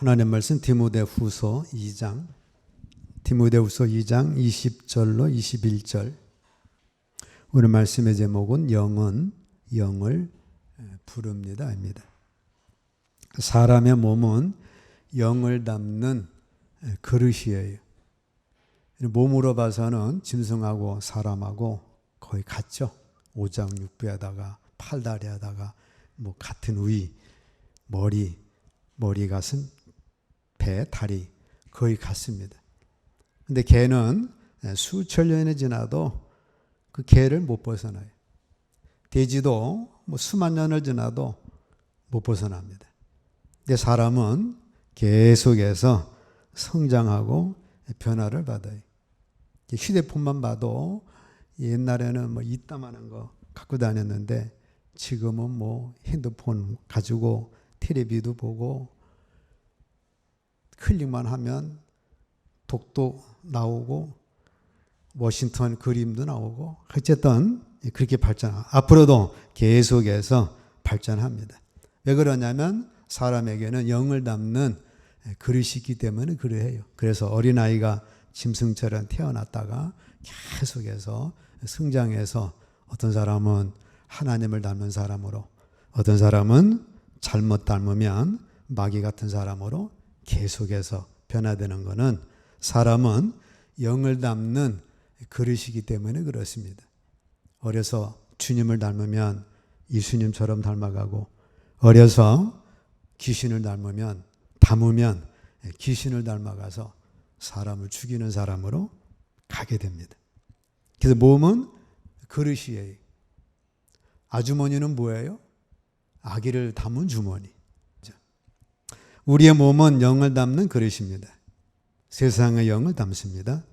하나님 말씀 디모데후서 2장 20절로 21절. 오늘 말씀의 제목은 영은 영을 부릅니다입니다. 사람의 몸은 영을 담는 그릇이에요. 몸으로 봐서는 짐승하고 사람하고 거의 같죠. 오장육부에다가 팔다리에다가 뭐 같은 위, 머리 가슴, 배, 다리 거의 같습니다. 근데 개는 수천 년이 지나도 그 개를 못 벗어나요. 돼지도 뭐 수만 년을 지나도 못 벗어납니다. 근데 사람은 계속해서 성장하고 변화를 받아요. 휴대폰만 봐도 옛날에는 뭐 이따만한 거 갖고 다녔는데 지금은 뭐 핸드폰 가지고 텔레비도 보고 클릭만 하면 독도 나오고 워싱턴 그림도 나오고 어쨌든 그렇게 앞으로도 계속해서 발전합니다. 왜 그러냐면 사람에게는 영을 담는 그릇이 있기 때문에 그래요. 그래서 어린아이가 짐승처럼 태어났다가 계속해서 성장해서 어떤 사람은 하나님을 닮은 사람으로, 어떤 사람은 잘못 닮으면 마귀 같은 사람으로 계속해서 변화되는 것은 사람은 영을 담는 그릇이기 때문에 그렇습니다. 어려서 주님을 닮으면 예수님처럼 닮아가고, 어려서 귀신을 담으면 귀신을 닮아가서 사람을 죽이는 사람으로 가게 됩니다. 그래서 몸은 그릇이에요. 아주머니는 뭐예요? 아기를 담은 주머니. 우리의 몸은 영을 담는 그릇입니다. 세상의 영을 담습니다.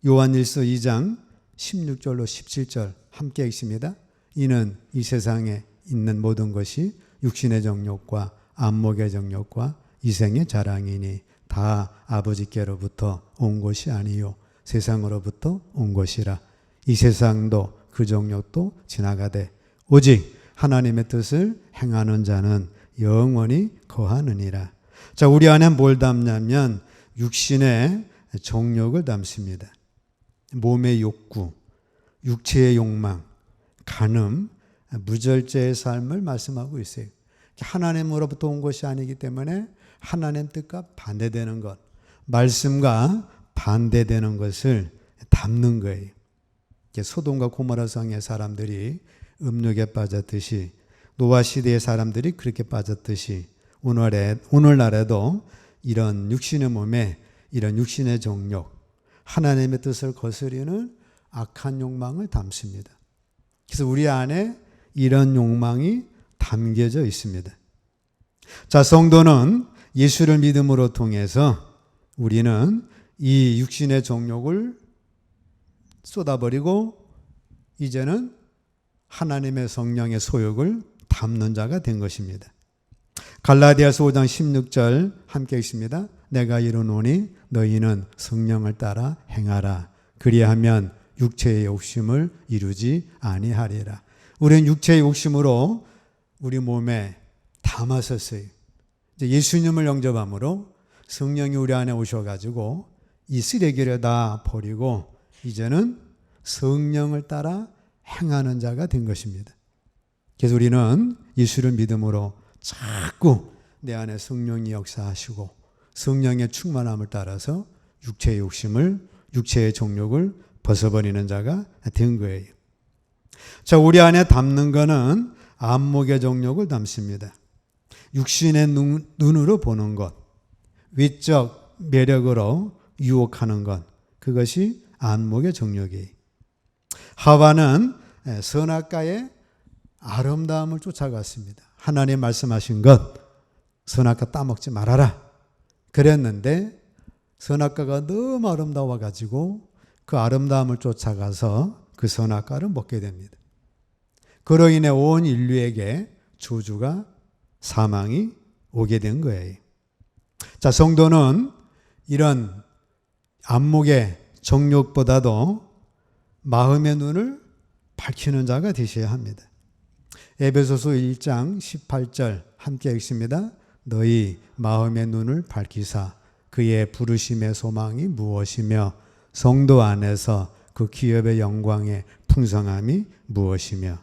요한일서 2장 16절로 17절 함께 읽습니다. 이는 이 세상에 있는 모든 것이 육신의 정욕과 안목의 정욕과 이생의 자랑이니 다 아버지께로부터 온 것이 아니요 세상으로부터 온 것이라. 이 세상도 그 정욕도 지나가되 오직 하나님의 뜻을 행하는 자는 영원히 거하느니라. 자, 우리 안에 뭘 담냐면 육신의 정욕을 담습니다. 몸의 욕구, 육체의 욕망, 간음, 무절제의 삶을 말씀하고 있어요. 하나님으로부터 온 것이 아니기 때문에 하나님 뜻과 반대되는 것, 말씀과 반대되는 것을 담는 거예요. 소돔과 고모라 성의 사람들이 음욕에 빠졌듯이, 노아 시대의 사람들이 그렇게 빠졌듯이 오늘날에도 이런 육신의 몸에 이런 육신의 정욕, 하나님의 뜻을 거스리는 악한 욕망을 담습니다. 그래서 우리 안에 이런 욕망이 담겨져 있습니다. 자, 성도는 예수를 믿음으로 통해서 우리는 이 육신의 정욕을 쏟아버리고 이제는 하나님의 성령의 소욕을 담는 자가 된 것입니다. 갈라디아서 5장 16절 함께 읽습니다. 내가 이르노니 너희는 성령을 따라 행하라. 그리하면 육체의 욕심을 이루지 아니하리라. 우리는 육체의 욕심으로 우리 몸에 담았었어요. 이제 예수님을 영접함으로 성령이 우리 안에 오셔가지고 이 쓰레기를 다 버리고 이제는 성령을 따라 행하는 자가 된 것입니다. 그래서 우리는 예수를 믿음으로 자꾸 내 안에 성령이 역사하시고 성령의 충만함을 따라서 육체의 욕심을, 육체의 정욕을 벗어버리는 자가 된 거예요. 자, 우리 안에 담는 거는 안목의 정욕을 담습니다. 육신의 눈으로 보는 것, 외적 매력으로 유혹하는 것, 그것이 안목의 정욕이에요. 하와는 선악과의 아름다움을 쫓아갔습니다. 하나님 말씀하신 것, 선악과 따먹지 말아라 그랬는데 선악과가 너무 아름다워가지고 그 아름다움을 쫓아가서 그 선악과를 먹게 됩니다. 그로 인해 온 인류에게 저주가, 사망이 오게 된 거예요. 자, 성도는 이런 안목의 정욕보다도 마음의 눈을 밝히는 자가 되셔야 합니다. 에베소서 1장 18절 함께 읽습니다. 너희 마음의 눈을 밝히사 그의 부르심의 소망이 무엇이며 성도 안에서 그 기업의 영광의 풍성함이 무엇이며.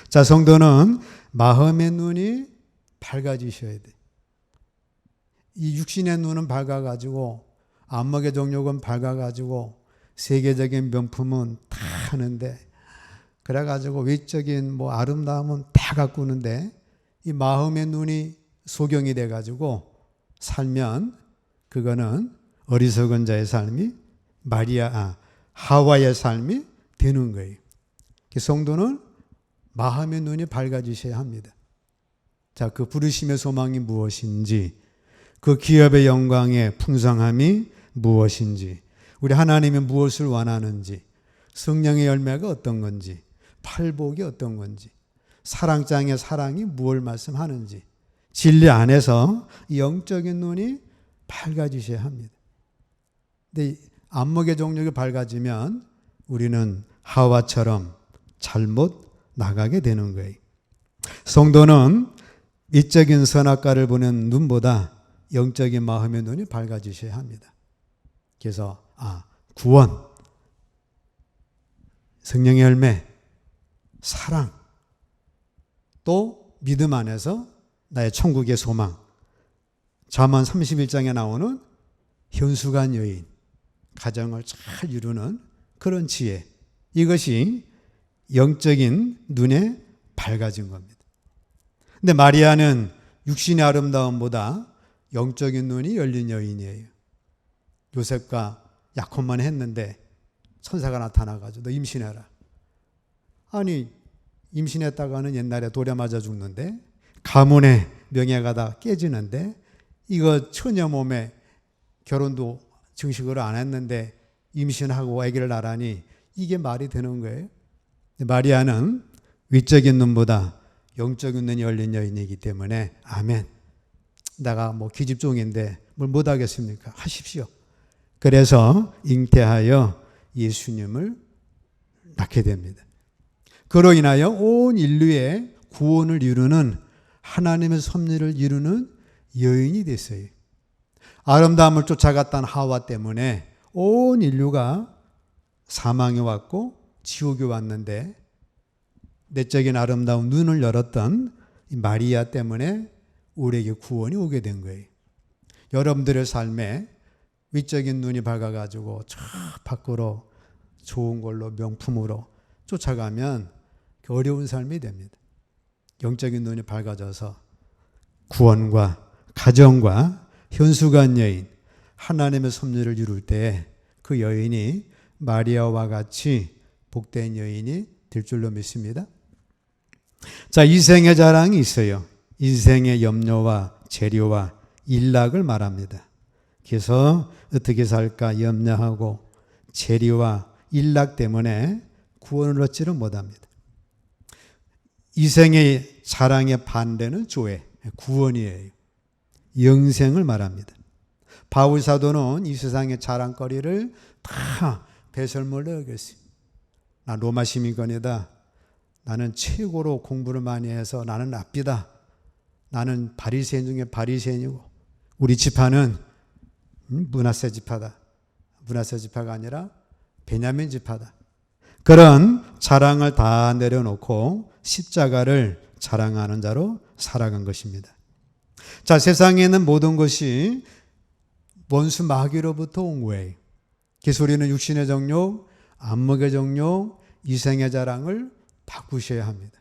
자, 성도는 마음의 눈이 밝아지셔야 돼. 이 육신의 눈은 밝아가지고 안목의 정욕은 밝아가지고 세계적인 명품은 다 하는데, 그래가지고 외적인 뭐 아름다움은 다 가꾸는데, 이 마음의 눈이 소경이 돼가지고 살면 그거는 어리석은 자의 삶이 하와의 삶이 되는 거예요. 성도는 마음의 눈이 밝아지셔야 합니다. 자, 그 부르심의 소망이 무엇인지, 그 기업의 영광의 풍성함이 무엇인지, 우리 하나님이 무엇을 원하는지, 성령의 열매가 어떤 건지, 팔복이 어떤 건지, 사랑장의 사랑이 무엇을 말씀하는지, 진리 안에서 영적인 눈이 밝아지셔야 합니다. 근데 안목의 정욕이 밝아지면 우리는 하와처럼 잘못 나가게 되는 거예요. 성도는 이적인 선악과를 보는 눈보다 영적인 마음의 눈이 밝아지셔야 합니다. 그래서 구원, 성령의 열매, 사랑, 또 믿음 안에서 나의 천국의 소망, 잠언 31장에 나오는 현수간 여인, 가정을 잘 이루는 그런 지혜, 이것이 영적인 눈에 밝아진 겁니다. 근데 마리아는 육신의 아름다움보다 영적인 눈이 열린 여인이에요. 요셉과 약혼만 했는데 천사가 나타나가지고 너 임신해라. 아니, 임신했다가는 옛날에 돌에 맞아 죽는데, 가문의 명예가 다 깨지는데, 이거 처녀 몸에 결혼도 정식으로 안 했는데 임신하고 아기를 낳으라니 이게 말이 되는 거예요? 마리아는 위적인 눈보다 영적인 눈이 열린 여인이기 때문에 아멘. 내가 뭐 기집종인데 뭘 못하겠습니까? 하십시오. 그래서 잉태하여 예수님을 낳게 됩니다. 그로 인하여 온 인류의 구원을 이루는, 하나님의 섭리를 이루는 여인이 됐어요. 아름다움을 쫓아갔던 하와 때문에 온 인류가 사망이 왔고 지옥이 왔는데, 내적인 아름다운 눈을 열었던 마리아 때문에 우리에게 구원이 오게 된 거예요. 여러분들의 삶에 위적인 눈이 밝아가지고 저 밖으로 좋은 걸로 명품으로 쫓아가면 어려운 삶이 됩니다. 영적인 눈이 밝아져서 구원과 가정과 현수간 여인, 하나님의 섭리를 이룰 때 그 여인이 마리아와 같이 복된 여인이 될 줄로 믿습니다. 자, 이생의 자랑이 있어요. 인생의 염려와 재료와 일락을 말합니다. 그래서 어떻게 살까 염려하고 재료와 일락 때문에 구원을 얻지를 못합니다. 이생의 자랑의 반대는 조회, 구원이에요. 영생을 말합니다. 바울 사도는 이 세상의 자랑거리를 다 배설물로 여겼어요. 나 로마 시민권이다. 나는 최고로 공부를 많이 해서 나는 랍비다. 나는 바리새인 중에 바리새인이고 우리 지파는 므낫세 지파다. 므낫세 지파가 아니라 베냐민 지파다. 그런 자랑을 다 내려놓고 십자가를 자랑하는 자로 살아간 것입니다. 자, 세상에 있는 모든 것이 원수 마귀로부터 온 거예요. 그래서 우리는 육신의 정욕, 안목의 정욕, 이생의 자랑을 바꾸셔야 합니다.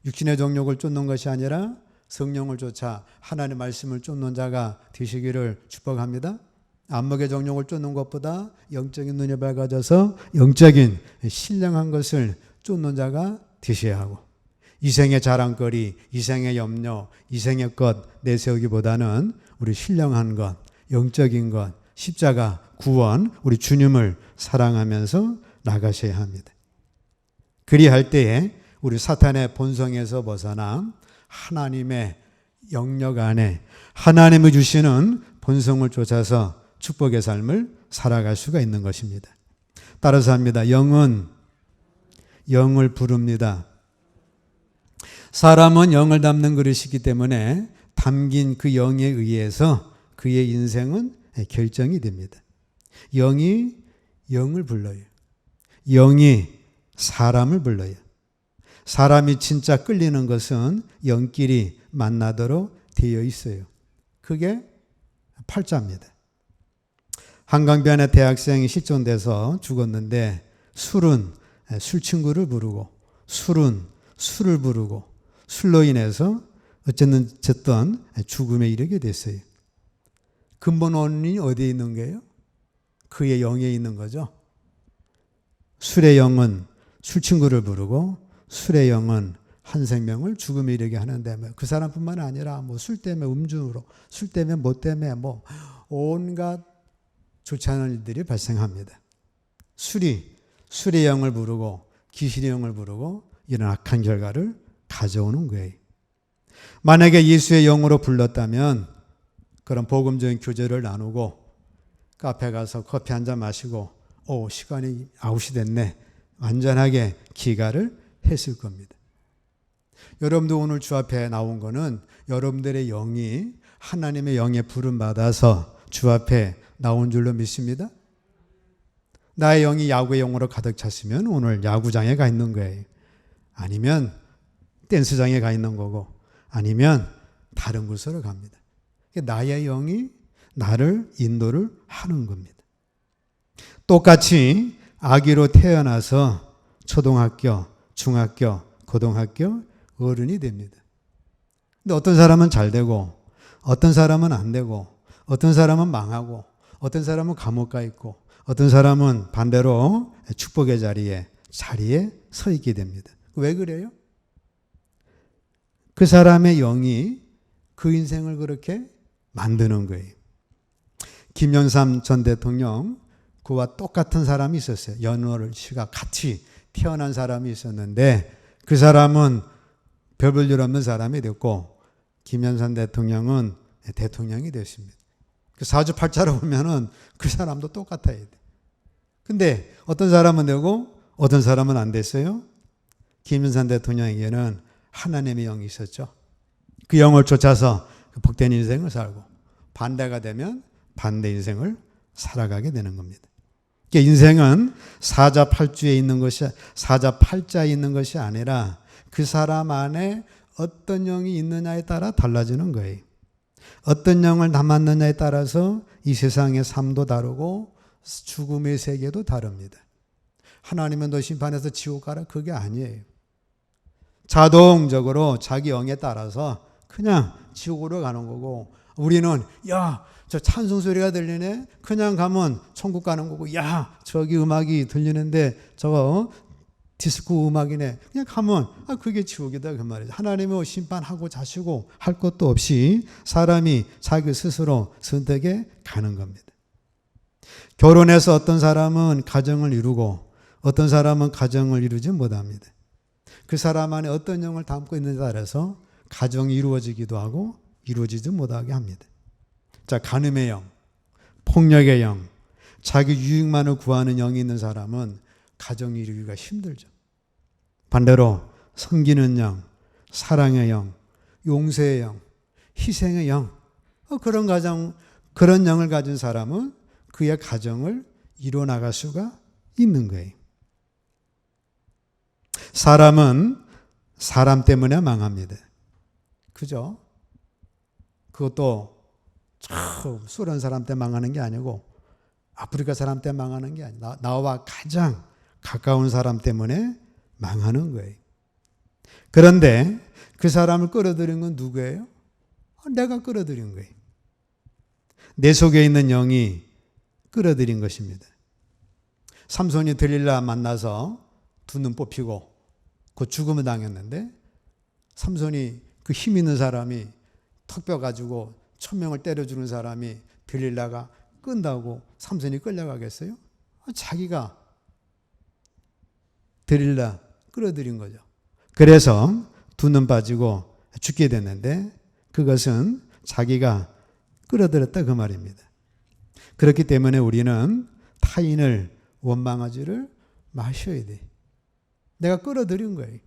육신의 정욕을 쫓는 것이 아니라 성령을 쫓아 하나님의 말씀을 쫓는 자가 되시기를 축복합니다. 안목의 정욕을 쫓는 것보다 영적인 눈이 밝아져서 영적인 신령한 것을 쫓는 자가 되셔야 하고, 이생의 자랑거리, 이생의 염려, 이생의 것 내세우기보다는 우리 신령한 것, 영적인 것, 십자가, 구원, 우리 주님을 사랑하면서 나가셔야 합니다. 그리할 때에 우리 사탄의 본성에서 벗어나 하나님의 영역 안에 하나님이 주시는 본성을 쫓아서 축복의 삶을 살아갈 수가 있는 것입니다. 따라서 합니다. 영은 영을 부릅니다. 사람은 영을 담는 그릇이기 때문에 담긴 그 영에 의해서 그의 인생은 결정이 됩니다. 영이 영을 불러요. 영이 사람을 불러요. 사람이 진짜 끌리는 것은 영끼리 만나도록 되어 있어요. 그게 팔자입니다. 한강변에 대학생이 실종돼서 죽었는데 술은 술 친구를 부르고 술은 술을 부르고 술로 인해서 어쨌든 죽음에 이르게 됐어요. 근본 원인이 어디에 있는 거예요? 그의 영에 있는 거죠. 술의 영은 술 친구를 부르고 술의 영은 한 생명을 죽음에 이르게 하는데 그 사람뿐만 아니라 술 때문에 음주로, 술 때문에 뭐 때문에 온갖 좋지 않은 일들이 발생합니다. 술의 영을 부르고 귀신의 영을 부르고 이런 악한 결과를 가져오는 거예요. 만약에 예수의 영으로 불렀다면 그런 복음적인 교제를 나누고 카페 가서 커피 한잔 마시고 시간이 아웃이 됐네. 완전하게 기가를 했을 겁니다. 여러분도 오늘 주 앞에 나온 거는 여러분들의 영이 하나님의 영에 부름받아서 주 앞에 나온 줄로 믿습니다. 나의 영이 야구의 영으로 가득 찼으면 오늘 야구장에 가 있는 거예요. 아니면 댄스장에 가 있는 거고 아니면 다른 곳으로 갑니다. 나의 영이 나를 인도를 하는 겁니다. 똑같이 아기로 태어나서 초등학교, 중학교, 고등학교 어른이 됩니다. 근데 어떤 사람은 잘 되고 어떤 사람은 안 되고 어떤 사람은 망하고 어떤 사람은 감옥 가 있고 어떤 사람은 반대로 축복의 자리에 서 있게 됩니다. 왜 그래요? 그 사람의 영이 그 인생을 그렇게 만드는 거예요. 김영삼 전 대통령 그와 똑같은 사람이 있었어요. 연월 씨가 같이 태어난 사람이 있었는데 그 사람은 별 볼 일 없는 사람이 됐고 김영삼 대통령은 대통령이 됐습니다. 그 사주팔자로 보면은 그 사람도 똑같아야 돼. 근데 어떤 사람은 되고 어떤 사람은 안 됐어요. 김영삼 대통령에게는 하나님의 영이 있었죠. 그 영을 쫓아서 복된 인생을 살고 반대가 되면 반대 인생을 살아가게 되는 겁니다. 그러니까 인생은 사자팔자에 있는 것이 아니라 그 사람 안에 어떤 영이 있느냐에 따라 달라지는 거예요. 어떤 영을 담았느냐에 따라서 이 세상의 삶도 다르고 죽음의 세계도 다릅니다. 하나님은 너 심판해서 지옥 가라 그게 아니에요. 자동적으로 자기 영에 따라서 그냥 지옥으로 가는 거고 우리는 저 찬송 소리가 들리네. 그냥 가면 천국 가는 거고 저기 음악이 들리는데 저거 디스코 음악이네. 그냥 가면 그게 지옥이다 그 말이죠. 하나님은 심판하고 자시고 할 것도 없이 사람이 자기 스스로 선택해 가는 겁니다. 결혼해서 어떤 사람은 가정을 이루고 어떤 사람은 가정을 이루지 못합니다. 그 사람 안에 어떤 영을 담고 있는지에 따라서 가정이 이루어지기도 하고 이루어지지 못하게 합니다. 자, 간음의 영, 폭력의 영, 자기 유익만을 구하는 영이 있는 사람은 가정을 이루기가 힘들죠. 반대로 섬기는 영, 사랑의 영, 용서의 영, 희생의 영, 그런 영을 가진 사람은 그의 가정을 이뤄나갈 수가 있는 거예요. 사람은 사람 때문에 망합니다. 그죠? 그것도 소련 사람 때 망하는 게 아니고 아프리카 사람 때 망하는 게 아니고 나와 가장 가까운 사람 때문에 망하는 거예요. 그런데 그 사람을 끌어들인 건 누구예요? 내가 끌어들인 거예요. 내 속에 있는 영이 끌어들인 것입니다. 삼손이 들릴라 만나서 두 눈 뽑히고 그 죽음을 당했는데 삼손이 그 힘 있는 사람이 턱뼈 가지고 1000명을 때려주는 사람이 들릴라가 끈다고 삼손이 끌려가겠어요? 자기가 들릴라 끌어들인 거죠. 그래서 두 눈 빠지고 죽게 됐는데 그것은 자기가 끌어들였다 그 말입니다. 그렇기 때문에 우리는 타인을 원망하지를 마셔야 돼. 내가 끌어들인 거예요.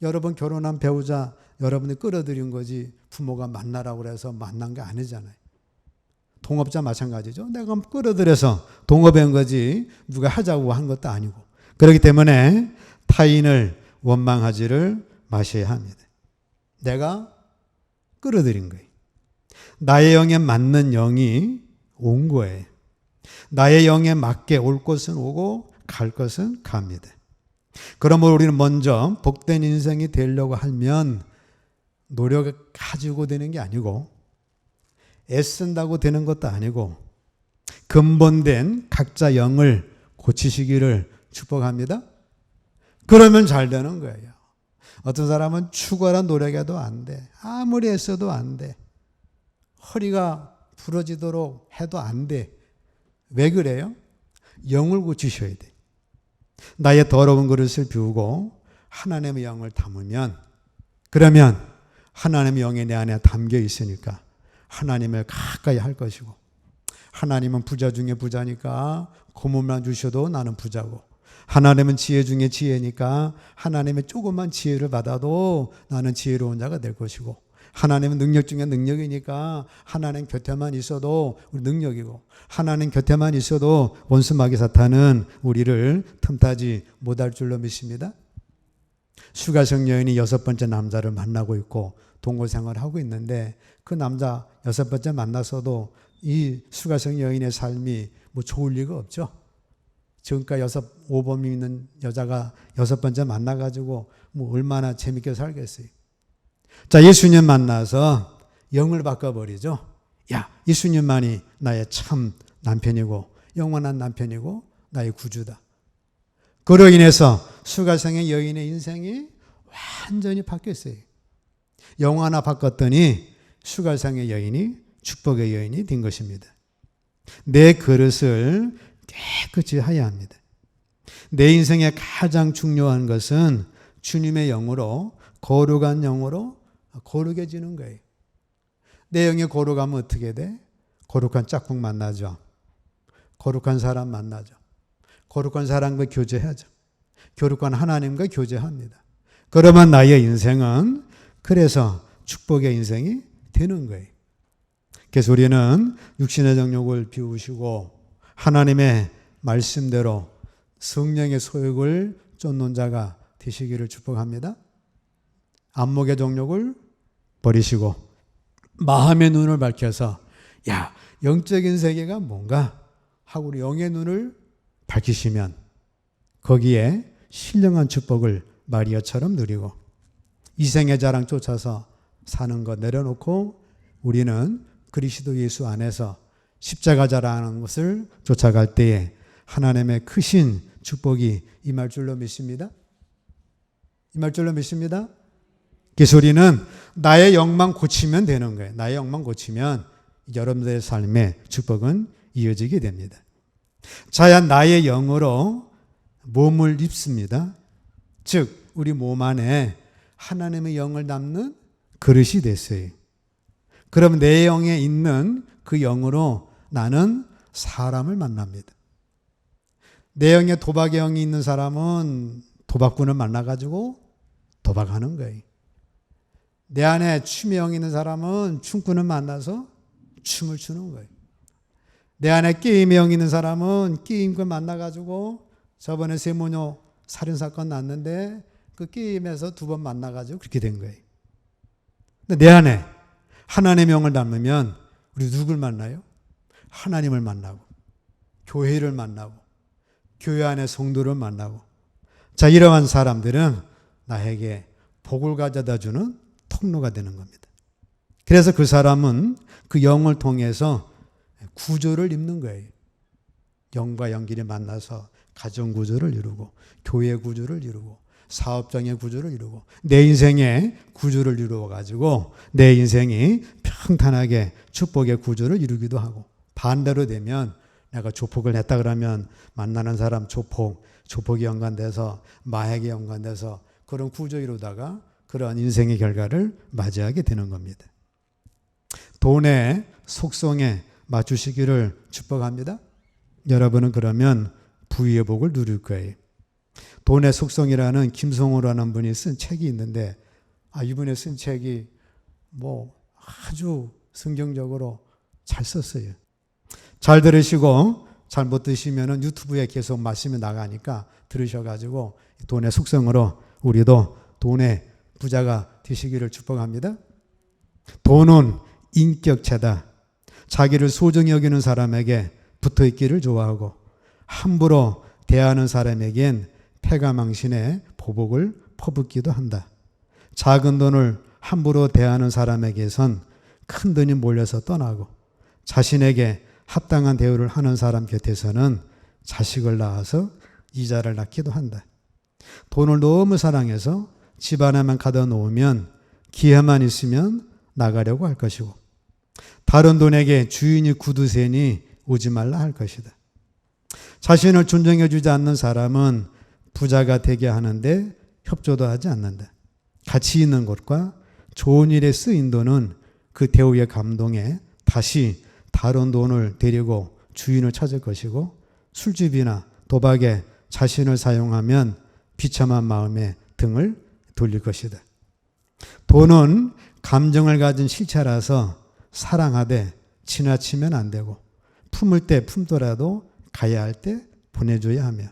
여러분 결혼한 배우자 여러분이 끌어들인 거지 부모가 만나라고 그래서 만난 게 아니잖아요. 동업자 마찬가지죠. 내가 끌어들여서 동업한 거지 누가 하자고 한 것도 아니고. 그렇기 때문에 타인을 원망하지를 마셔야 합니다. 내가 끌어들인 거예요. 나의 영에 맞는 영이 온 거예요. 나의 영에 맞게 올 것은 오고 갈 것은 갑니다. 그러므로 우리는 먼저 복된 인생이 되려고 하면 노력을 가지고 되는 게 아니고 애쓴다고 되는 것도 아니고 근본된 각자 영을 고치시기를 축복합니다. 그러면 잘 되는 거예요. 어떤 사람은 죽어라 노력해도 안 돼. 아무리 애써도 안 돼. 허리가 부러지도록 해도 안 돼. 왜 그래요? 영을 고치셔야 돼. 나의 더러운 그릇을 비우고 하나님의 영을 담으면 그러면 하나님의 영이 내 안에 담겨 있으니까 하나님을 가까이 할 것이고 하나님은 부자 중에 부자니까 고문만 주셔도 나는 부자고 하나님은 지혜 중에 지혜니까 하나님의 조그만 지혜를 받아도 나는 지혜로운 자가 될 것이고 하나님은 능력 중에 능력이니까 하나님 곁에만 있어도 우리 능력이고 하나님 곁에만 있어도 원수 마귀 사탄은 우리를 틈타지 못할 줄로 믿습니다. 수가성 여인이 6번째 남자를 만나고 있고 동거생활을 하고 있는데 그 남자 6번째 만나서도 이 수가성 여인의 삶이 뭐 좋을 리가 없죠. 지금까지 5범 있는 여자가 6번째 만나가지고 뭐 얼마나 재밌게 살겠어요. 자, 예수님 만나서 영을 바꿔버리죠. 야, 예수님만이 나의 참 남편이고 영원한 남편이고 나의 구주다. 그로 인해서 수가성의 여인의 인생이 완전히 바뀌었어요. 영 하나 바꿨더니 수가성의 여인이 축복의 여인이 된 것입니다. 내 그릇을 깨끗이 해야 합니다. 내 인생에 가장 중요한 것은 주님의 영으로 거룩한 영으로 거룩해지는 거예요. 내 영이 거룩하면 어떻게 돼? 거룩한 짝꿍 만나죠. 거룩한 사람 만나죠. 거룩한 사람과 교제하죠. 거룩한 하나님과 교제합니다. 그러면 나의 인생은 그래서 축복의 인생이 되는 거예요. 그래서 우리는 육신의 정욕을 비우시고 하나님의 말씀대로 성령의 소욕을 쫓는 자가 되시기를 축복합니다. 안목의 정욕을 버리시고 마음의 눈을 밝혀서 야, 영적인 세계가 뭔가 하고 우리 영의 눈을 밝히시면 거기에 신령한 축복을 마리아처럼 누리고 이생의 자랑 쫓아서 사는 것 내려놓고 우리는 그리스도 예수 안에서 십자가 자랑하는 것을 쫓아갈 때에 하나님의 크신 축복이 임할 줄로 믿습니다. 임할 줄로 믿습니다. 그래서 우리는 나의 영만 고치면 되는 거예요. 나의 영만 고치면 여러분들의 삶에 축복은 이어지게 됩니다. 자야 나의 영으로 몸을 입습니다. 즉 우리 몸 안에 하나님의 영을 담는 그릇이 됐어요. 그럼 내 영에 있는 그 영으로 나는 사람을 만납니다. 내 영에 도박의 영이 있는 사람은 도박꾼을 만나가지고 도박하는 거예요. 내 안에 춤의 영이 있는 사람은 춤꾼을 만나서 춤을 추는 거예요. 내 안에 게임의 영이 있는 사람은 게임꾼 만나가지고 저번에 세모녀 살인사건 났는데 그 게임에서 2번 만나가지고 그렇게 된 거예요. 근데 내 안에 하나님의 영을 담으면 우리 누굴 만나요? 하나님을 만나고 교회를 만나고 교회 안에 성도를 만나고 자 이러한 사람들은 나에게 복을 가져다 주는 통로가 되는 겁니다. 그래서 그 사람은 그 영을 통해서 구조를 입는 거예요. 영과 영끼리 만나서 가정 구조를 이루고 교회 구조를 이루고 사업장의 구조를 이루고 내 인생의 구조를 이루어 가지고 내 인생이 평탄하게 축복의 구조를 이루기도 하고 반대로 되면 내가 조폭을 했다 그러면 만나는 사람 조폭이 연관돼서 마약이 연관돼서 그런 구조 이루다가 그런 인생의 결과를 맞이하게 되는 겁니다. 돈의 속성에 맞추시기를 축복합니다. 여러분은 그러면 부유의 복을 누릴 거예요. 돈의 속성이라는 김성호라는 분이 쓴 책이 있는데 이분이 쓴 책이 아주 성경적으로 잘 썼어요. 잘 들으시고 잘 못 드시면 유튜브에 계속 말씀이 나가니까 들으셔가지고 돈의 속성으로 우리도 돈의 부자가 되시기를 축복합니다. 돈은 인격체다. 자기를 소중히 여기는 사람에게 붙어있기를 좋아하고 함부로 대하는 사람에겐 패가망신의 보복을 퍼붓기도 한다. 작은 돈을 함부로 대하는 사람에게선 큰 돈이 몰려서 떠나고 자신에게 합당한 대우를 하는 사람 곁에서는 자식을 낳아서 이자를 낳기도 한다. 돈을 너무 사랑해서 집 안에만 가둬 놓으면 기회만 있으면 나가려고 할 것이고 다른 돈에게 주인이 구두쇠니 오지 말라 할 것이다. 자신을 존중해 주지 않는 사람은 부자가 되게 하는데 협조도 하지 않는다. 가치 있는 것과 좋은 일에 쓰인 돈은 그 대우에 감동해 다시 다른 돈을 데리고 주인을 찾을 것이고 술집이나 도박에 자신을 사용하면 비참한 마음에 등을 돌릴 것이다. 돈은 감정을 가진 실체라서 사랑하되 지나치면 안 되고 품을 때 품더라도 가야 할 때 보내줘야 하며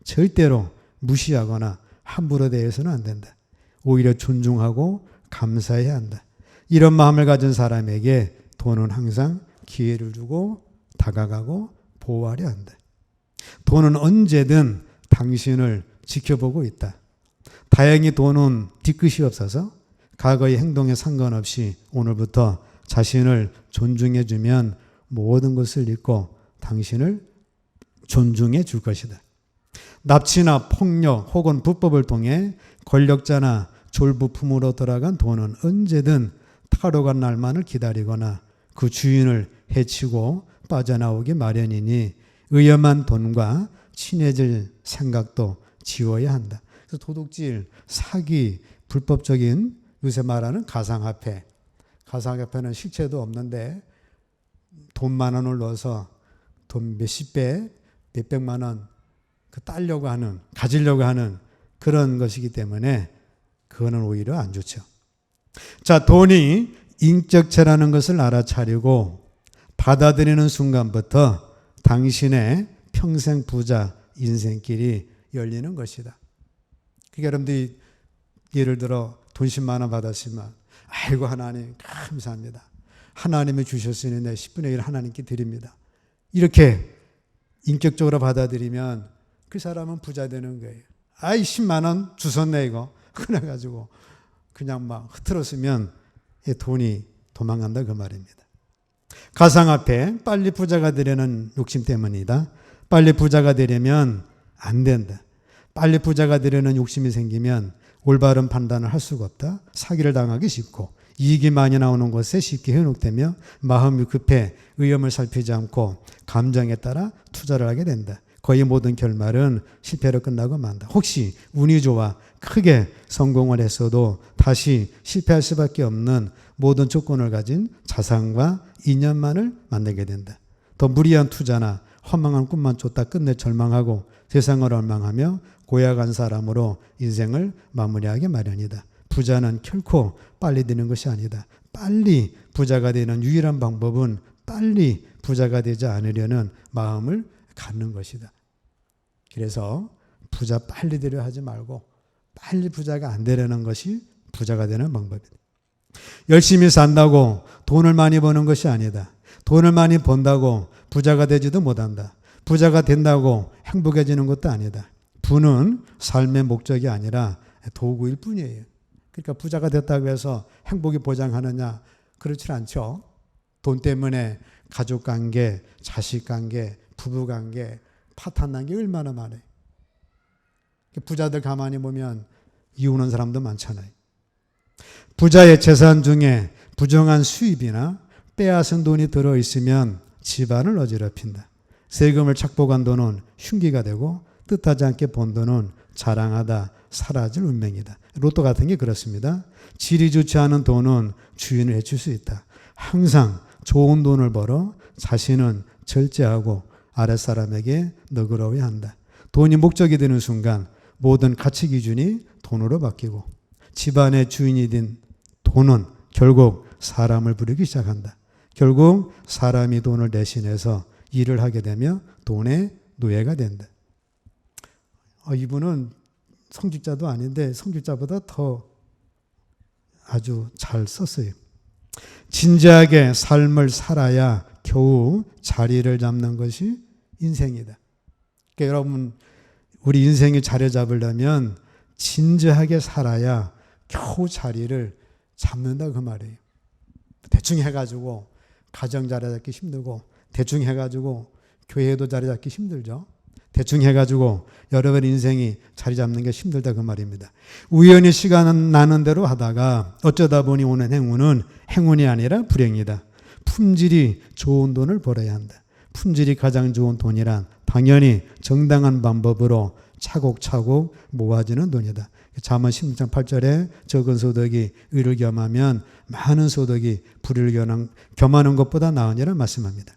절대로 무시하거나 함부로 대해서는 안 된다. 오히려 존중하고 감사해야 한다. 이런 마음을 가진 사람에게 돈은 항상 기회를 주고 다가가고 보호하려 한다. 돈은 언제든 당신을 지켜보고 있다. 다행히 돈은 뒤끝이 없어서 과거의 행동에 상관없이 오늘부터 자신을 존중해 주면 모든 것을 잊고 당신을 존중해 줄 것이다. 납치나 폭력 혹은 불법을 통해 권력자나 졸부품으로 돌아간 돈은 언제든 타로 간 날만을 기다리거나 그 주인을 해치고 빠져나오기 마련이니 위험한 돈과 친해질 생각도 지워야 한다. 그래서 도둑질, 사기, 불법적인 요새 말하는 가상화폐. 가상화폐는 실체도 없는데 돈 10,000원을 넣어서 돈 몇십 배, 몇백만 원 따려고 하는, 가지려고 하는 그런 것이기 때문에 그거는 오히려 안 좋죠. 자, 돈이 인격체라는 것을 알아차리고 받아들이는 순간부터 당신의 평생 부자 인생길이 열리는 것이다. 그러니까 여러분들이 예를 들어 돈 10만 원 받았으면 아이고 하나님 감사합니다. 하나님이 주셨으니 내 10분의 1 하나님께 드립니다. 이렇게 인격적으로 받아들이면 그 사람은 부자 되는 거예요. 10만 원 주웠네 이거. 그래가지고 그냥 막 흐트러쓰면 돈이 도망간다 그 말입니다. 가상화폐, 빨리 부자가 되려는 욕심 때문이다. 빨리 부자가 되려면 안 된다. 빨리 부자가 되려는 욕심이 생기면 올바른 판단을 할 수가 없다. 사기를 당하기 쉽고 이익이 많이 나오는 곳에 쉽게 현혹되며 마음이 급해 위험을 살피지 않고 감정에 따라 투자를 하게 된다. 거의 모든 결말은 실패로 끝나고 만다. 혹시 운이 좋아 크게 성공을 했어도 다시 실패할 수밖에 없는 모든 조건을 가진 자산과 인연만을 만나게 된다. 더 무리한 투자나 허망한 꿈만 쫓다 끝내 절망하고 세상을 원망하며 고약한 사람으로 인생을 마무리하게 마련이다. 부자는 결코 빨리 되는 것이 아니다. 빨리 부자가 되는 유일한 방법은 빨리 부자가 되지 않으려는 마음을 갖는 것이다. 그래서 부자 빨리 되려 하지 말고 빨리 부자가 안 되려는 것이 부자가 되는 방법이다. 열심히 산다고 돈을 많이 버는 것이 아니다. 돈을 많이 번다고 부자가 되지도 못한다. 부자가 된다고 행복해지는 것도 아니다. 부는 삶의 목적이 아니라 도구일 뿐이에요. 그러니까 부자가 됐다고 해서 행복이 보장하느냐? 그렇지 않죠. 돈 때문에 가족 관계, 자식 관계, 부부 관계 파탄난 게 얼마나 많아요. 부자들 가만히 보면 이혼한 사람도 많잖아요. 부자의 재산 중에 부정한 수입이나 빼앗은 돈이 들어있으면 집안을 어지럽힌다. 세금을 착복한 돈은 흉기가 되고 뜻하지 않게 번 돈은 자랑하다 사라질 운명이다. 로또 같은 게 그렇습니다. 질이 좋지 않은 돈은 주인을 해칠 수 있다. 항상 좋은 돈을 벌어 자신은 절제하고 아랫사람에게 너그러워야 한다. 돈이 목적이 되는 순간 모든 가치 기준이 돈으로 바뀌고 집안의 주인이 된 돈은 결국 사람을 부리기 시작한다. 결국 사람이 돈을 대신해서 일을 하게 되며 돈의 노예가 된다. 이분은 성직자도 아닌데 성직자보다 더 아주 잘 썼어요. 진지하게 삶을 살아야 겨우 자리를 잡는 것이 인생이다. 그러니까 여러분, 우리 인생이 자리 잡으려면 진지하게 살아야 겨우 자리를 잡는다 그 말이에요. 대충 해가지고 가정 자리 잡기 힘들고, 대충 해가지고 교회도 자리 잡기 힘들죠. 대충 해가지고 여러분 인생이 자리 잡는 게 힘들다 그 말입니다. 우연히 시간 나는 대로 하다가 어쩌다 보니 오는 행운은 행운이 아니라 불행이다. 품질이 좋은 돈을 벌어야 한다. 품질이 가장 좋은 돈이란 당연히 정당한 방법으로 차곡차곡 모아지는 돈이다. 잠언 16장 8절에 적은 소득이 의를 겸하면 많은 소득이 불의를 겸하는 것보다 나으니라 말씀합니다.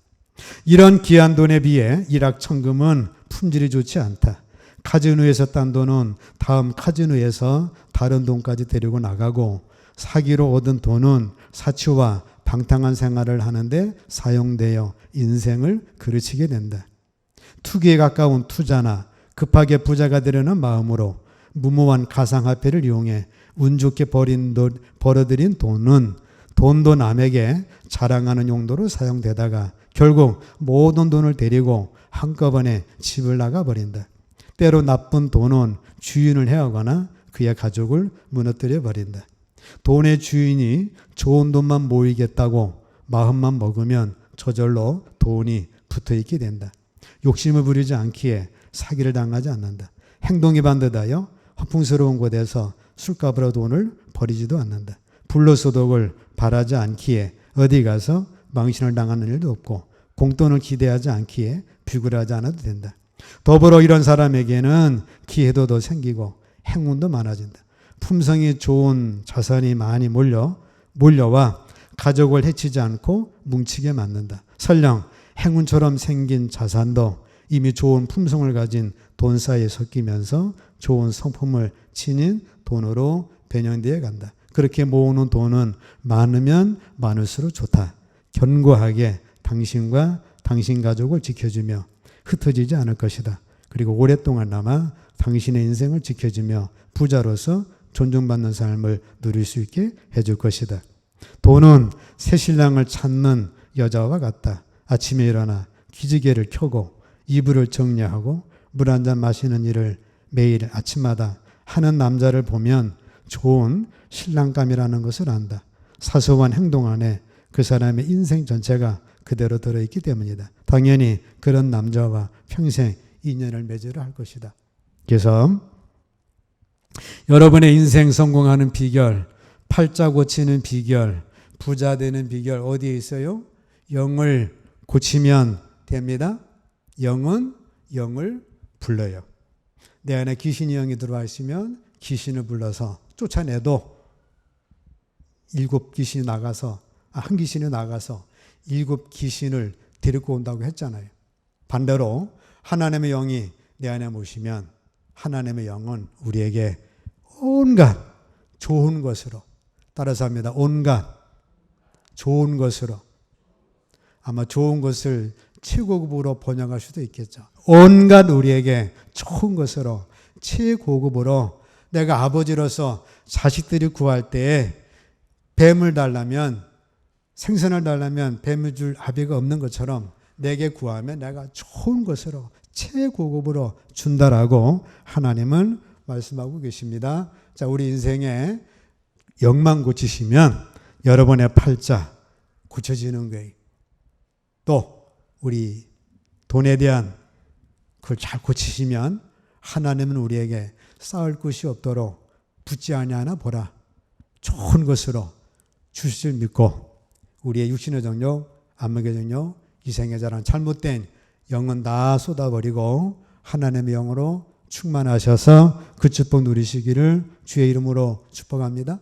이런 귀한 돈에 비해 일확천금은 품질이 좋지 않다. 카지노에서 딴 돈은 다음 카지노에서 다른 돈까지 데리고 나가고, 사기로 얻은 돈은 사치와 방탕한 생활을 하는데 사용되어 인생을 그르치게 된다. 투기에 가까운 투자나 급하게 부자가 되려는 마음으로 무모한 가상화폐를 이용해 운 좋게 벌어들인 돈은 돈도 남에게 자랑하는 용도로 사용되다가 결국 모든 돈을 데리고 한꺼번에 집을 나가버린다. 때로 나쁜 돈은 주인을 해하거나 그의 가족을 무너뜨려 버린다. 돈의 주인이 좋은 돈만 모이겠다고 마음만 먹으면 저절로 돈이 붙어있게 된다. 욕심을 부리지 않기에 사기를 당하지 않는다. 행동이 반듯하여 허풍스러운 곳에서 술값으로 돈을 버리지도 않는다. 불로소득을 바라지 않기에 어디 가서 망신을 당하는 일도 없고, 공돈을 기대하지 않기에 비굴하지 않아도 된다. 더불어 이런 사람에게는 기회도 더 생기고 행운도 많아진다. 품성이 좋은 자산이 많이 몰려와 가족을 해치지 않고 뭉치게 만든다. 설령 행운처럼 생긴 자산도 이미 좋은 품성을 가진 돈 사이에 섞이면서 좋은 성품을 지닌 돈으로 변형되어 간다. 그렇게 모으는 돈은 많으면 많을수록 좋다. 견고하게 당신과 당신 가족을 지켜주며 흩어지지 않을 것이다. 그리고 오랫동안 남아 당신의 인생을 지켜주며 부자로서 존중받는 삶을 누릴 수 있게 해줄 것이다. 돈은 새 신랑을 찾는 여자와 같다. 아침에 일어나 기지개를 켜고 이불을 정리하고 물 한 잔 마시는 일을 매일 아침마다 하는 남자를 보면 좋은 신랑감이라는 것을 안다. 사소한 행동 안에 그 사람의 인생 전체가 그대로 들어있기 때문이다. 당연히 그런 남자와 평생 인연을 맺으려 할 것이다. 그래서 여러분의 인생 성공하는 비결, 팔자 고치는 비결, 부자 되는 비결 어디에 있어요? 영을 고치면 됩니다. 영은 영을 불러요. 내 안에 귀신이 영이 들어와 있으면 귀신을 불러서 쫓아내도 한 귀신이 나가서 7 귀신을 데리고 온다고 했잖아요. 반대로 하나님의 영이 내 안에 모시면 하나님의 영은 우리에게 온갖 좋은 것으로, 따라서 합니다. 온갖 좋은 것으로. 아마 좋은 것을 최고급으로 번역할 수도 있겠죠. 온갖 우리에게 좋은 것으로, 최고급으로, 내가 아버지로서 자식들이 구할 때에 뱀을 달라면, 생선을 달라면 뱀을 줄 아비가 없는 것처럼 내게 구하면 내가 좋은 것으로 최고급으로 준다라고 하나님은 말씀하고 계십니다. 자, 우리 인생에 영만 고치시면 여러분의 팔자 고쳐지는 거예요. 또 우리 돈에 대한 그걸 잘 고치시면 하나님은 우리에게 쌓을 것이 없도록 붙지 아니하나 보라. 좋은 것으로 주실 줄 믿고 우리의 육신의 정욕, 안목의 정욕, 이생의 자랑, 잘못된 영은 다 쏟아버리고 하나님의 영으로 충만하셔서 그 축복 누리시기를 주의 이름으로 축복합니다.